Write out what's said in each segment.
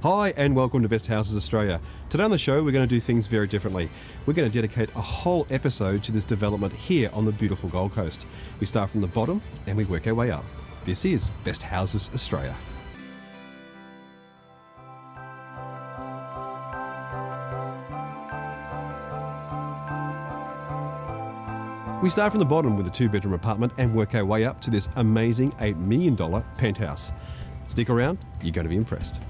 Hi and welcome to Best Houses Australia. Today on the show we're going to do things very differently. We're going to dedicate a whole episode to this development here on the beautiful Gold Coast. We start from the bottom and we work our way up. This is Best Houses Australia. We start from the bottom with a 2-bedroom apartment and work our way up to this amazing $8 million penthouse. Stick around, you're going to be impressed.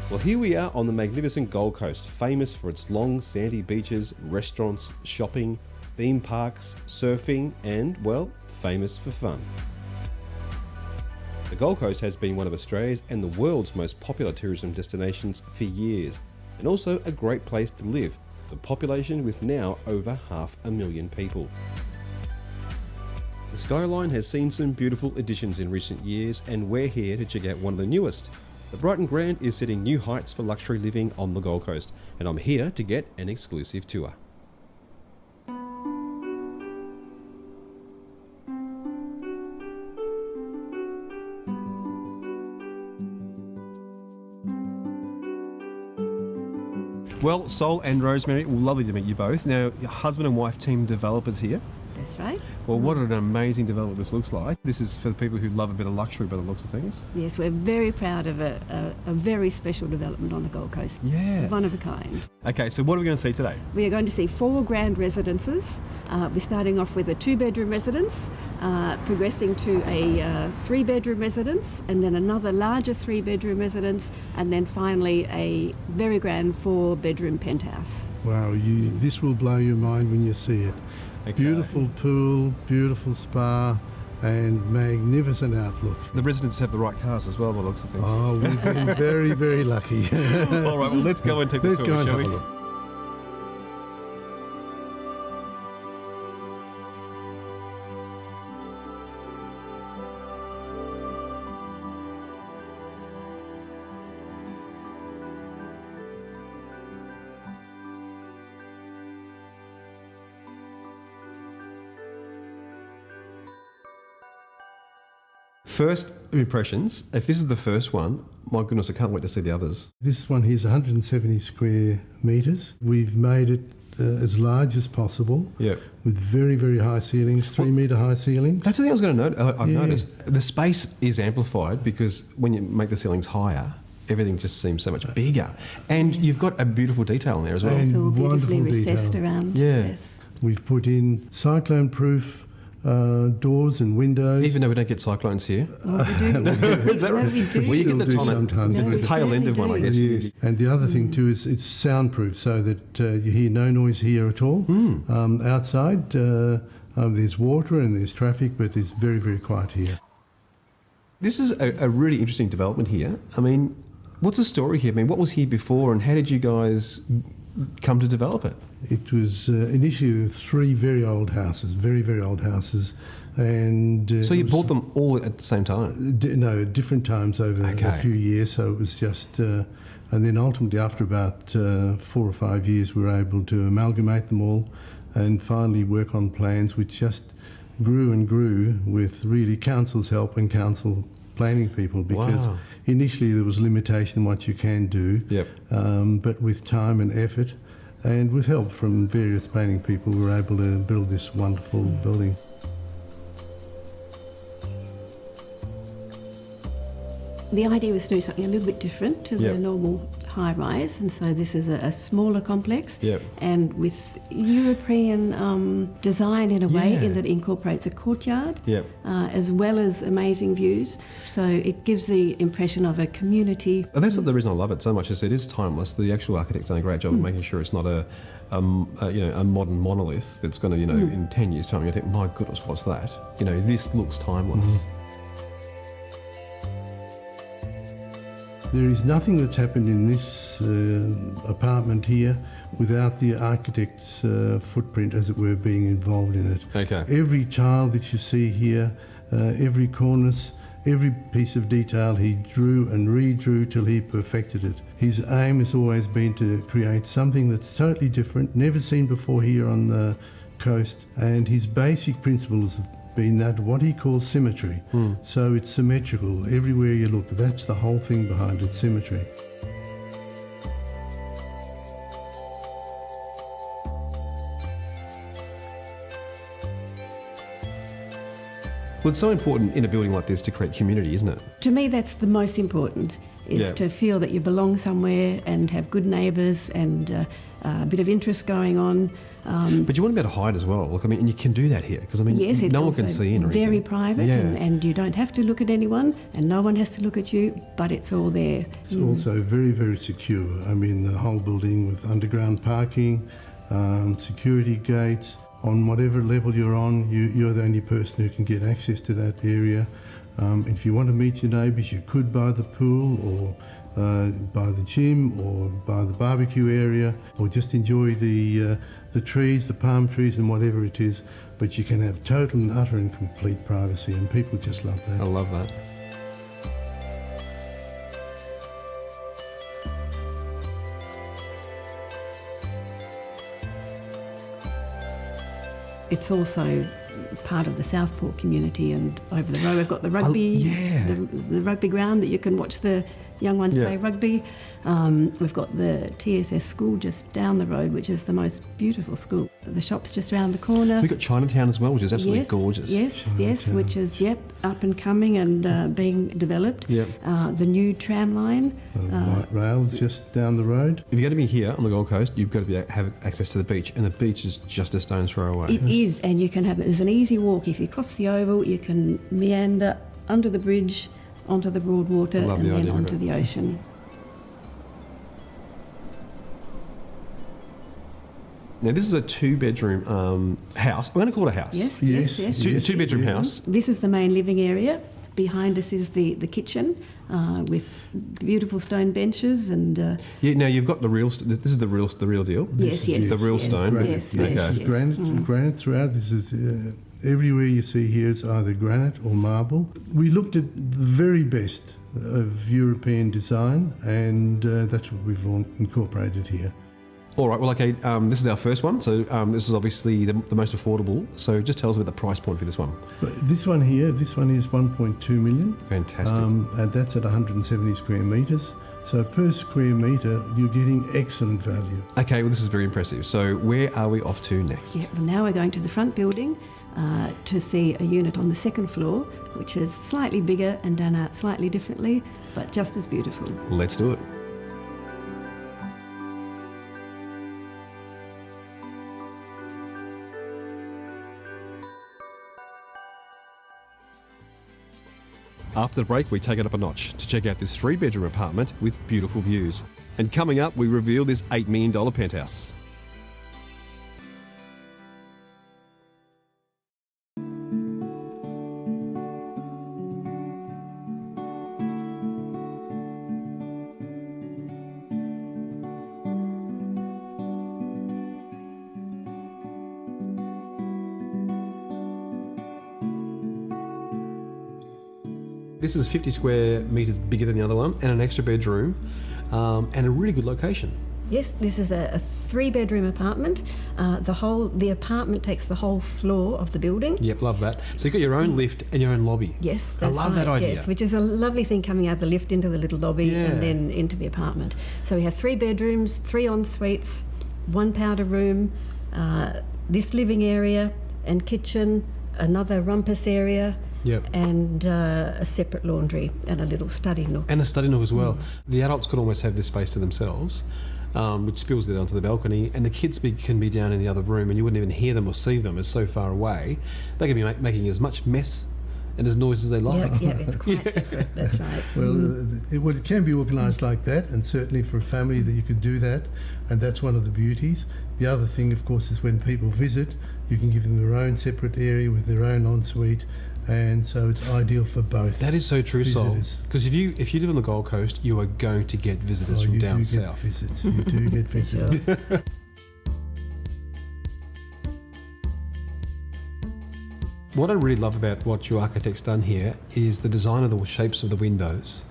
Well, here we are on the magnificent Gold Coast, famous for its long sandy beaches, restaurants, shopping, theme parks, surfing and, well, famous for fun. The Gold Coast has been one of Australia's and the world's most popular tourism destinations for years, and also a great place to live, the population with now over 500,000 people. The skyline has seen some beautiful additions in recent years, and we're here to check out one of the newest. The Brighton Grand is setting new heights for luxury living on the Gold Coast, and I'm here to get an exclusive tour. Well, Sol and Rosemary, lovely to meet you both. Now, your husband and wife team developers here. That's right. Well, what an amazing development this looks like. This is for the people who love a bit of luxury by the looks of things. Yes, we're very proud of a very special development on the Gold Coast. Yeah. One of a kind. Okay, so what are we going to see today? We are going to see 4 grand residences. We're starting off with a 2-bedroom residence, progressing to a 3-bedroom residence, and then another larger 3-bedroom residence, and then finally a very grand 4-bedroom penthouse. Wow, this will blow your mind when you see it. Okay. Beautiful pool, beautiful spa, and magnificent outlook. The residents have the right cars as well by the looks of things. Oh, we've been very, very lucky. All right, well, let's go and take the Let's tour, go and shall have we? a look. First impressions, if this is the first one, my goodness, I can't wait to see the others. This one here is 170 square metres. We've made it as large as possible, Yeah. with very, very high ceilings, 3-metre high ceilings. That's the thing I was going to note. I've Yeah. noticed the space is amplified because when you make the ceilings higher, everything just seems so much bigger. And you've got a beautiful detail in there as well. And It's all beautifully wonderful recessed detail. around. Yeah. Yes. We've put in cyclone-proof doors and windows. Even though we don't get cyclones here. Oh, we do. Is that No, right? we do. Well, you get the Still do time sometimes. No, the we tail end of one, I certainly guess. do. Yes, and the other thing too is it's soundproof, so that you hear no noise here at all. Outside, there's water and there's traffic, but it's very, very quiet here. This is a really interesting development here. I mean, what's the story here? I mean, what was here before and how did you guys come to develop it? It was initially 3 very old houses, very, very old houses, and So you bought them all at the same time? no, different times over Okay. a few years. So it was just, and then ultimately after about 4 or 5 years, we were able to amalgamate them all, and finally work on plans which just grew and grew with really council's help and council planning people, because Wow. initially there was limitation in what you can do, Yep. but with time and effort and with help from various planning people, we were able to build this wonderful building. The idea was to do something a little bit different to Yep. the normal high-rise, and so this is a smaller complex, Yep. and with European design in a way, Yeah. in that it incorporates a courtyard, Yep. as well as amazing views. So it gives the impression of a community. And that's the reason I love it so much, is it is timeless. The actual architect's done a great job of making sure it's not a modern monolith that's going to, in 10 years' time, you're going to think, my goodness, what's that? This looks timeless. There is nothing that's happened in this apartment here without the architect's footprint, as it were, being involved in it. Okay. Every tile that you see here, every cornice, Every piece of detail he drew and redrew till he perfected it. His aim has always been to create something that's totally different, never seen before here on the coast, and his basic principles have been that what he calls symmetry. So it's symmetrical everywhere you look. That's the whole thing behind it, symmetry. Well, it's so important in a building like this to create community, isn't it? To me, that's the most important, is Yeah. to feel that you belong somewhere and have good neighbours and a bit of interest going on. But you want to be able to hide as well. Look, I mean, and you can do that here because I mean, Yes, it's no one also can see in or very anything. private, Yeah. and you don't have to look at anyone, and no one has to look at you, but it's all there. It's also very, very secure. I mean, the whole building with underground parking, security gates. On whatever level you're on, you're the only person who can get access to that area. If you want to meet your neighbours, you could by the pool or by the gym or by the barbecue area, or just enjoy the trees, the palm trees and whatever it is. But you can have total and utter and complete privacy, and people just love that. I love that. It's also part of the Southport community, and over the road we've got the rugby, yeah. the rugby ground that you can watch the young ones Yeah. play rugby. We've got the TSS school just down the road, which is the most beautiful school. The shop's just around the corner. We've got Chinatown as well, which is absolutely Yes, gorgeous. Yes, Chinatown. which is, up and coming and being developed. Yep. The new tram line. Light rail's just down the road. If you're going to be here on the Gold Coast, you've got to have access to the beach, and the beach is just a stone's throw away. It is, and you can have, there's an easy walk. If you cross the oval, you can meander under the bridge, onto the Broadwater, I love and the then idea of onto it. the ocean. Now, this is a two-bedroom house. I'm going to call it a house. Yes. Two-bedroom house. This is the main living area. Behind us is the kitchen with beautiful stone benches and Yeah. Now you've got the real. This is the real deal. yes, The real stone. Granite. Yes, Okay. yes, yes. Granite throughout. This is everywhere you see here is either granite or marble. We looked at the very best of European design, and that's what we've all incorporated here. All right. Well, okay. This is our first one, so this is obviously the most affordable. So just tell us about the price point for this one. But this one here, this one is 1.2 million, Fantastic. and that's at 170 square metres. So per square metre, you're getting excellent value. Okay. Well, this is very impressive. So where are we off to next? Yeah, well, now we're going to the front building to see a unit on the second floor, which is slightly bigger and done out slightly differently, but just as beautiful. Let's do it. After the break, we take it up a notch to check out this three-bedroom apartment with beautiful views. And coming up, we reveal this $8 million penthouse. This is 50 square metres bigger than the other one, and an extra bedroom, and a really good location. Yes, this is a three-bedroom apartment. The apartment takes the whole floor of the building. Yep, love that. So you've got your own lift and your own lobby. Yes, I that's love right. that idea. Yes, which is a lovely thing, coming out the lift into the little lobby Yeah. and then into the apartment. So we have 3 bedrooms, 3 en suites, 1 powder room, this living area and kitchen, another rumpus area. Yep. And a separate laundry and a little study nook. And a study nook as well. The adults could almost have this space to themselves, which spills it onto the balcony, and the kids can be down in the other room, and you wouldn't even hear them or see them. It's so far away. They can be making as much mess and as noise as they like. Yeah, it's quite separate. That's right. Well, it can be organised like that, and certainly for a family that you could do that, and that's one of the beauties. The other thing, of course, is when people visit, you can give them their own separate area with their own ensuite, and so it's ideal for both. That is so true, Sol. Visitors. Because if you live on the Gold Coast, you are going to get visitors Oh, from you down do south. get visits. You do get visitors. What I really love about what your architect's done here is the design of the shapes of the windows,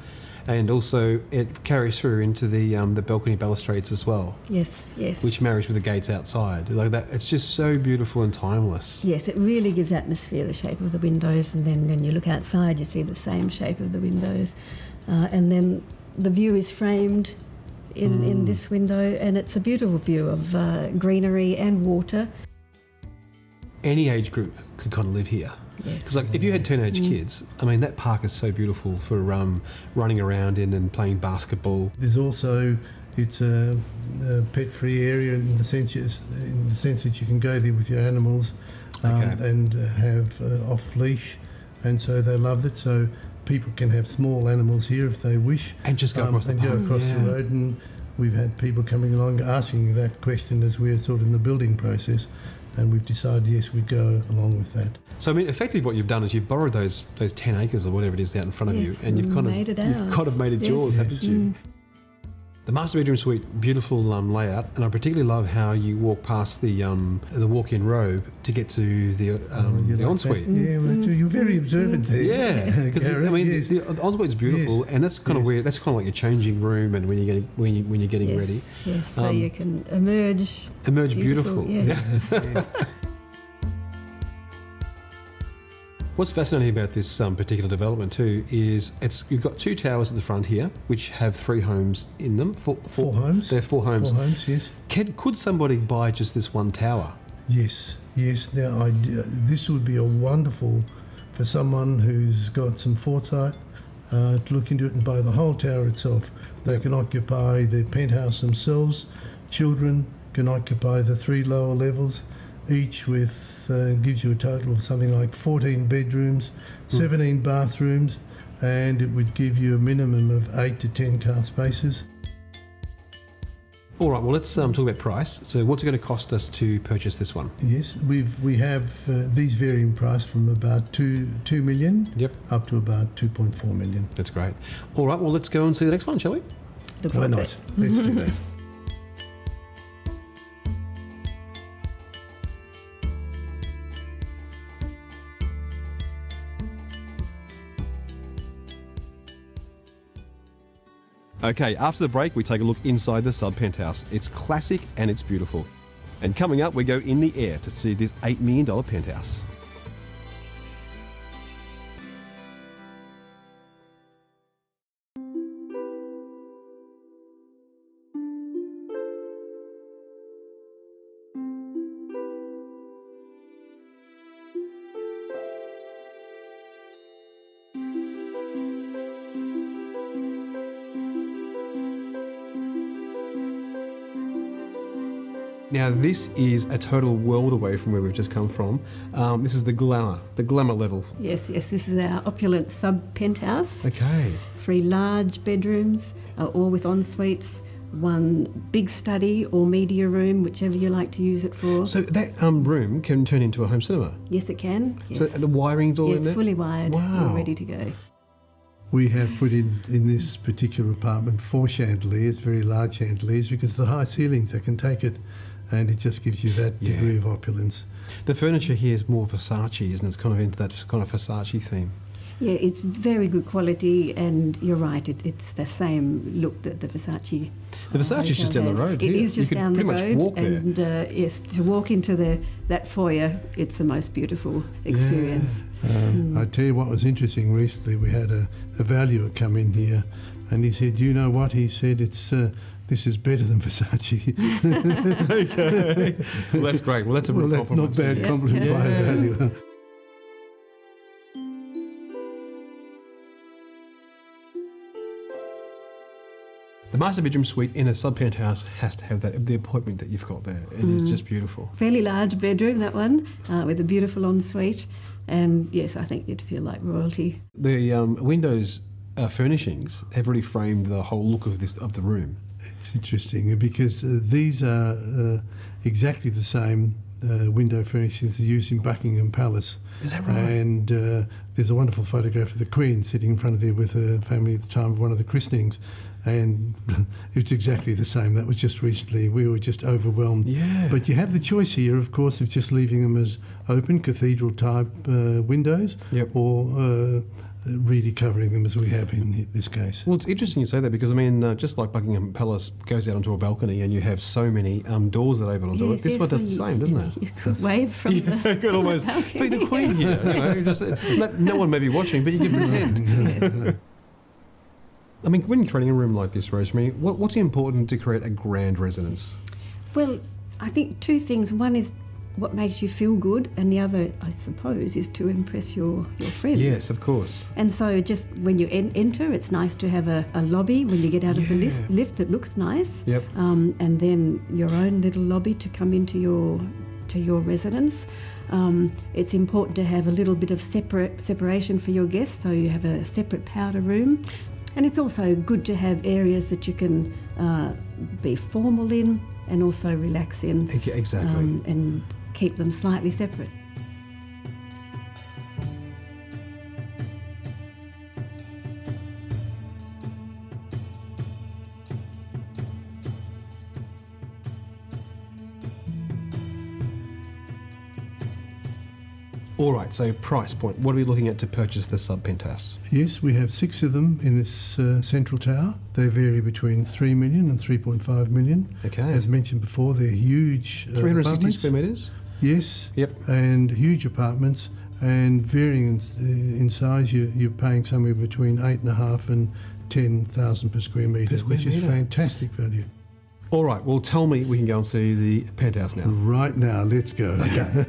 and also it carries through into the balcony balustrades as well. Yes, yes. Which marries with the gates outside. Like that, it's just so beautiful and timeless. Yes, it really gives atmosphere, the shape of the windows, and then when you look outside you see the same shape of the windows. And then the view is framed in this window, and it's a beautiful view of greenery and water. Any age group could kind of live here. Yes. Because like if you had teenage kids, I mean that park is so beautiful for running around in and playing basketball. There's also, it's a pet-free area in the sense that you can go there with your animals and have off-leash, and so they loved it. So people can have small animals here if they wish. And just go across the park. And go across the road, and we've had people coming along asking that question as we're sort of in the building process, and we've decided, yes, we'd go along with that. So I mean, effectively, what you've done is you've borrowed those 10 acres or whatever it is out in front of you, and you've kind of made it yours, haven't you? The master bedroom suite, beautiful layout, and I particularly love how you walk past the walk-in robe to get to the ensuite. Yeah, well, you're very observant there. Yeah, because I mean, the ensuite is beautiful, and that's kind of where that's kind of like your changing room, and when you're getting ready. Yes, so you can emerge beautiful. Yes. Yeah. What's fascinating about this particular development too is you've got 2 towers at the front here, which have 3 homes in them. Four homes. They're 4 homes. 4 homes, yes. Could somebody buy just this one tower? Yes. Now, this would be a wonderful for someone who's got some foresight to look into it and buy the whole tower itself. They can occupy the penthouse themselves. Children can occupy the 3 lower levels, each with gives you a total of something like 14 bedrooms, 17 bathrooms, and it would give you a minimum of 8 to 10 car spaces. All right, well, let's talk about price. So what's it going to cost us to purchase this one? Yes, we have these vary in price from about 2 million up to about 2.4 million. That's great. All right, well, let's go and see the next one, shall we? Why not? Let's do that. Okay, after the break, we take a look inside the sub-penthouse. It's classic and it's beautiful. And coming up, we go in the air to see this $8 million penthouse. Now, this is a total world away from where we've just come from. This is the glamour level. Yes, this is our opulent sub-penthouse. Okay. 3 large bedrooms, all with en-suites, 1 big study or media room, whichever you like to use it for. So that room can turn into a home cinema? Yes, it can. Yes. So the wiring's all in there? Yes, fully wired, all ready to go. We have put in this particular apartment 4 chandeliers, very large chandeliers, because the high ceilings, they can take it, and it just gives you that degree of opulence. The furniture here is more Versace, isn't it? It's kind of into that kind of Versace theme. Yeah, it's very good quality, and you're right, it's the same look that the Versace. The Versace's just down the road. It is just down the road. You can pretty much walk there. And yes, to walk into that foyer, it's the most beautiful experience. I tell you what was interesting recently. We had a valuer come in here, and he said, "You know what?" He said, "This is better than Versace." Okay. Well, that's great. Well, that's a real compliment. Not bad compliment by a valuer. The master bedroom suite in a sub-penthouse has to have the appointment that you've got there. It is just beautiful. Fairly large bedroom, that one, with a beautiful ensuite. And yes, I think you'd feel like royalty. The windows furnishings have really framed the whole look of the room. It's interesting because these are exactly the same window furnishings used in Buckingham Palace. Is that right? And there's a wonderful photograph of the Queen sitting in front of there with her family at the time of one of the christenings. and it's exactly the same. That was just recently. We were just overwhelmed. Yeah. But you have the choice here, of course, of just leaving them as open cathedral-type windows, Yep. or really covering them as we have in this case. Well, it's interesting you say that because, I mean, just like Buckingham Palace goes out onto a balcony and you have so many doors that open onto it, this one does the same, doesn't it? You could wave from You could almost balcony. be the Queen here. You know, just, no one may be watching, but you can pretend. I mean, when creating a room like this, Rosemary, what's important to create a grand residence? Well, I think two things. One is what makes you feel good, and the other, I suppose, is to impress your friends. Yes, of course. And so just when you enter, it's nice to have a lobby when you get out of the lift that looks nice. Yep. And then your own little lobby to come into your residence. It's important to have a little bit of separation for your guests, so you have a separate powder room. And it's also good to have areas that you can be formal in and also relax in. Exactly. And keep them slightly separate. All right, so price point. What are we looking at to purchase the sub-penthouse? Yes, we have 6 of them in this central tower. They vary between 3 million and 3.5 million. Okay. As mentioned before, they're huge 360 apartments. square metres? Yes. Yep. And huge apartments, and varying in size. You're paying somewhere between 8.5 and 10,000 per square metre, which is fantastic value. All right, well, tell me we can go and see the penthouse now. Right now, let's go. Okay.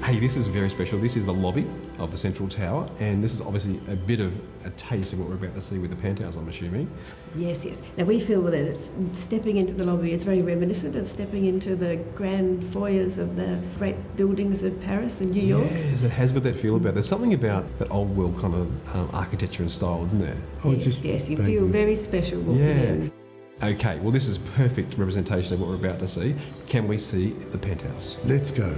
Hey, this is very special. This is the lobby of the central tower, and this is obviously a bit of a taste of what we're about to see with the penthouse, I'm assuming. Yes, yes. Now we feel that it's stepping into the lobby is very reminiscent of stepping into the grand foyers of the great buildings of Paris and New York. Yes, it has got that feel about it. There's something about that old world kind of architecture and style, isn't there? Oh, Yes, you feel very special walking in. Okay, well, this is perfect representation of what we're about to see. Can we see the penthouse? Let's go.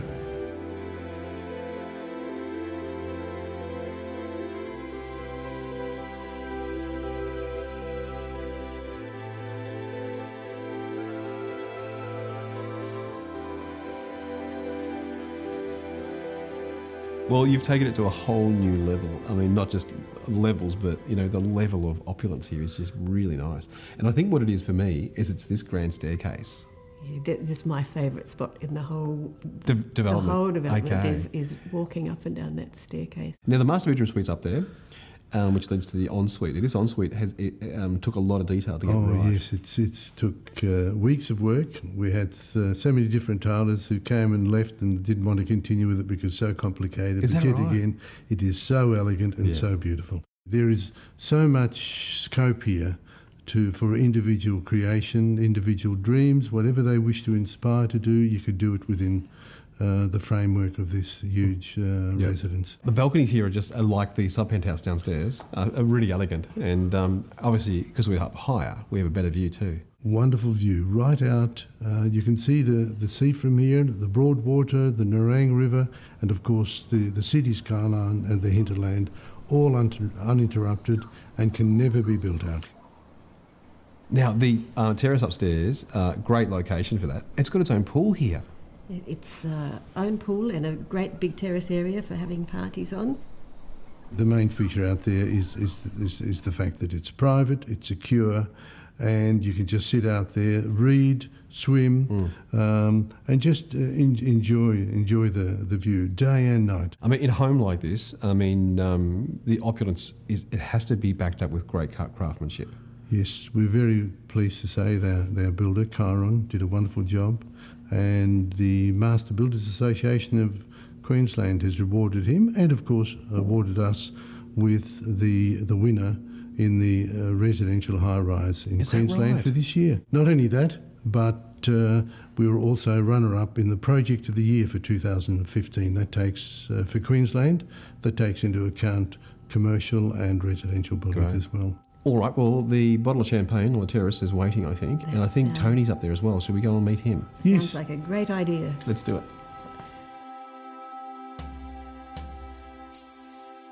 Well, you've taken it to a whole new level. I mean, not just levels, but, you know, the level of opulence here is just really nice. And I think what it is for me is it's this grand staircase. Yeah, this is my favourite spot in the whole Development. The whole development Okay. is walking up and down that staircase. Now, the master bedroom suite's up there, which leads to the ensuite. This ensuite took a lot of detail to get right. Yes, it's took weeks of work. We had so many different tilers who came and left and didn't want to continue with it because it's so complicated. Is but that yet right? again, it is so elegant and so beautiful. There is so much scope here for individual creation, individual dreams, whatever they wish to inspire to do, you could do it within the framework of this huge residence. The balconies here are just like the sub-penthouse downstairs, are really elegant. And obviously, because we're up higher, we have a better view too. Wonderful view right out. You can see the sea from here, the broad water, the Nerang River, and of course the city skyline and the hinterland, all uninterrupted and can never be built out. Now, the terrace upstairs, great location for that. It's got its own pool here. It's own pool and a great big terrace area for having parties on. The main feature out there is the fact that it's private, it's secure, and you can just sit out there, read, swim, and just enjoy the view day and night. I mean, in a home like this, I mean, the opulence it has to be backed up with great craftsmanship. Yes, we're very pleased to say their builder, Chiron, did a wonderful job, and the Master Builders Association of Queensland has rewarded him and, of course, awarded us with the winner in the residential high-rise in Queensland right? for this year. Not only that, but we were also runner-up in the Project of the Year for 2015. That takes, for Queensland, that takes into account commercial and residential buildings as well. All right, well, the bottle of champagne on the terrace is waiting, I think. And I think Tony's up there as well. Should we go and meet him? Yes. Sounds like a great idea. Let's do it.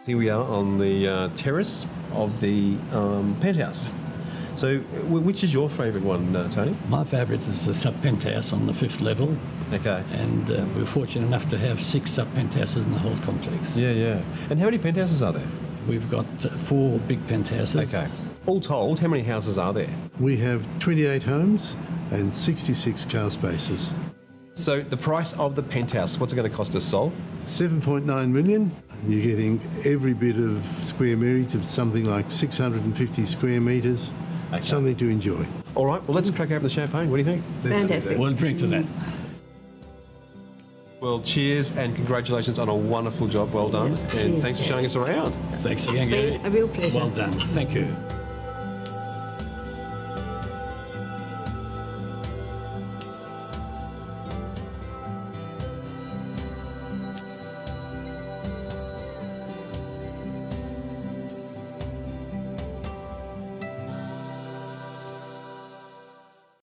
Here we are on the terrace of the penthouse. So, which is your favourite one, Tony? My favourite is the sub-penthouse on the 5th level. Okay. And we're fortunate enough to have 6 sub-penthouses in the whole complex. Yeah, yeah. And how many penthouses are there? We've got 4 big penthouses. Okay. All told, how many houses are there? We have 28 homes and 66 car spaces. So, the price of the penthouse, what's it going to cost us, Sol? 7.9 million. You're getting every bit of square meterage of something like 650 square metres. Okay. Something to enjoy. All right, well, let's crack open the champagne. What do you think? Fantastic. We'll drink to that. Well, cheers and congratulations on a wonderful job. Well done. Yeah, And cheers. thanks for showing us around. Thanks again, It's Gary. been a real pleasure. Well done. Thank you.